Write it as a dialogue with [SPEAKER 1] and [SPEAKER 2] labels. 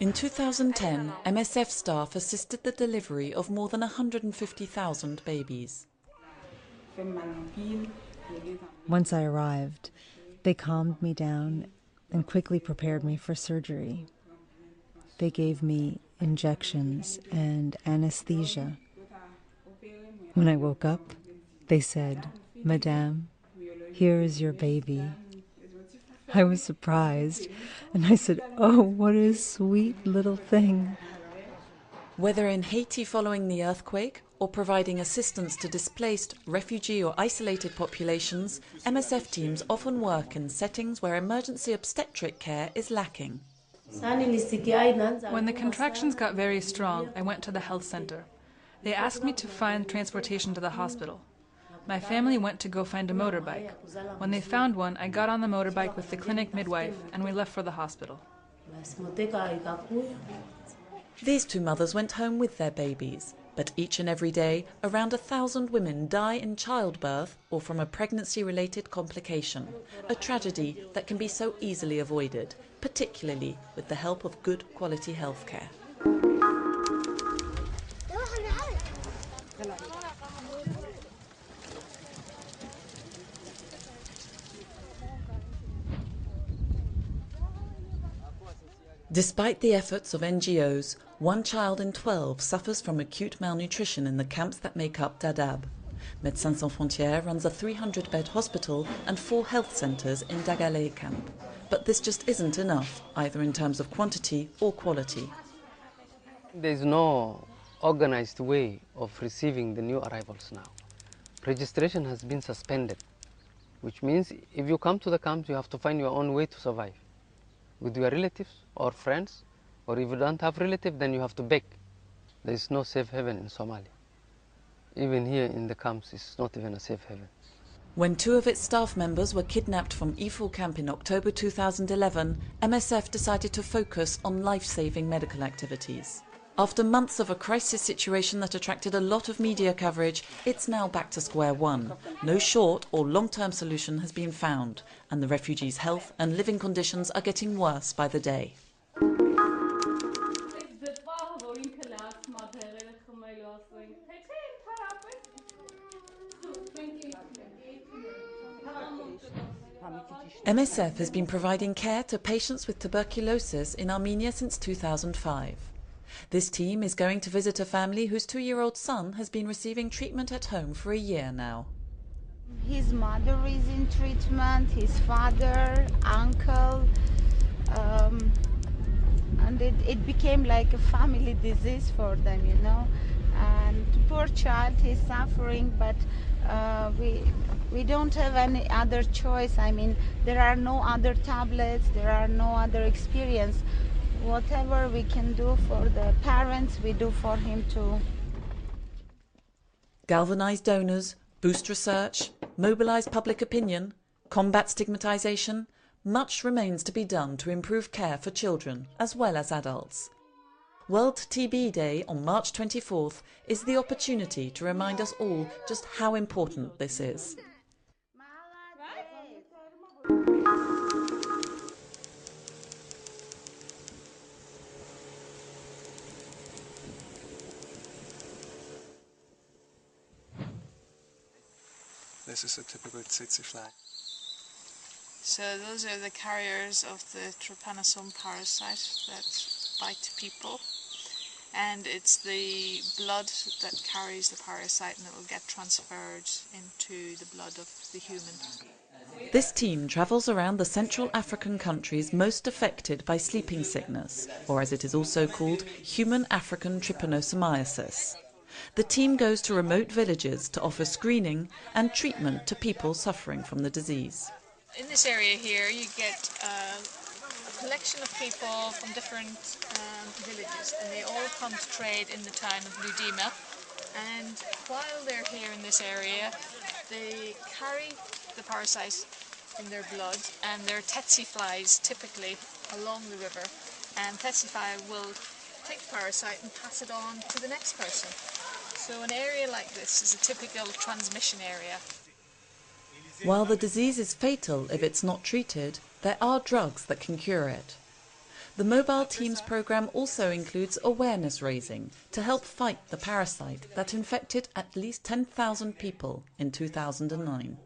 [SPEAKER 1] In 2010, MSF staff assisted the delivery of more than 150,000 babies.
[SPEAKER 2] Once I arrived, they calmed me down and quickly prepared me for surgery. They gave me injections and anesthesia. When I woke up, they said, "Madame, here is your baby." I was surprised, and I said, "Oh, what a sweet little thing."
[SPEAKER 1] Whether in Haiti following the earthquake or providing assistance to displaced, refugee or isolated populations, MSF teams often work in settings where emergency obstetric care is lacking.
[SPEAKER 3] When the contractions got very strong, I went to the health center. They asked me to find transportation to the hospital. My family went to go find a motorbike. When they found one, I got on the motorbike with the clinic midwife and we left for the hospital.
[SPEAKER 1] These two mothers went home with their babies, but each and every day, around 1,000 women die in childbirth or from a pregnancy-related complication, a tragedy that can be so easily avoided, particularly with the help of good quality healthcare. Despite the efforts of NGOs, 1 child in 12 suffers from acute malnutrition in the camps that make up Dadaab. Médecins Sans Frontières runs a 300-bed hospital and 4 health centres in Dagale camp. But this just isn't enough, either in terms of quantity or quality.
[SPEAKER 4] There's no organized way of receiving the new arrivals now. Registration has been suspended, which means if you come to the camps, you have to find your own way to survive. With your relatives or friends, or if you don't have relatives, then you have to beg. There is no safe haven in Somalia. Even here in the camps, it's not even a safe haven.
[SPEAKER 1] When 2 of its staff members were kidnapped from Ifo camp in October 2011, MSF decided to focus on life-saving medical activities. After months of a crisis situation that attracted a lot of media coverage, it's now back to square one. No short or long-term solution has been found, and the refugees' health and living conditions are getting worse by the day. MSF has been providing care to patients with tuberculosis in Armenia since 2005. This team is going to visit a family whose 2-year-old son has been receiving treatment at home for a year now.
[SPEAKER 5] His mother is in treatment, his father, uncle, and it became like a family disease for them, you know. And poor child, he's suffering, but we don't have any other choice. I mean, there are no other tablets, there are no other experience. Whatever we can do for the parents, we do for him too.
[SPEAKER 1] Galvanise donors, boost research, mobilise public opinion, combat stigmatisation. Much remains to be done to improve care for children as well as adults. World TB Day on March 24th is the opportunity to remind us all just how important this is.
[SPEAKER 6] This is a typical tsetse fly.
[SPEAKER 7] So those are the carriers of the trypanosome parasite that bite people, and it's the blood that carries the parasite and it will get transferred into the blood of the human.
[SPEAKER 1] This team travels around the Central African countries most affected by sleeping sickness, or as it is also called, human African trypanosomiasis. The team goes to remote villages to offer screening and treatment to people suffering from the disease.
[SPEAKER 7] In this area here you get a collection of people from different villages, and they all come to trade in the town of Ludima, and while they're here in this area they carry the parasite in their blood, and they're tsetse flies typically along the river, and tsetse fly will take the parasite and pass it on to the next person. So an area like this is a typical transmission area.
[SPEAKER 1] While the disease is fatal if it's not treated, there are drugs that can cure it. The Mobile Teams programme also includes awareness raising to help fight the parasite that infected at least 10,000 people in 2009.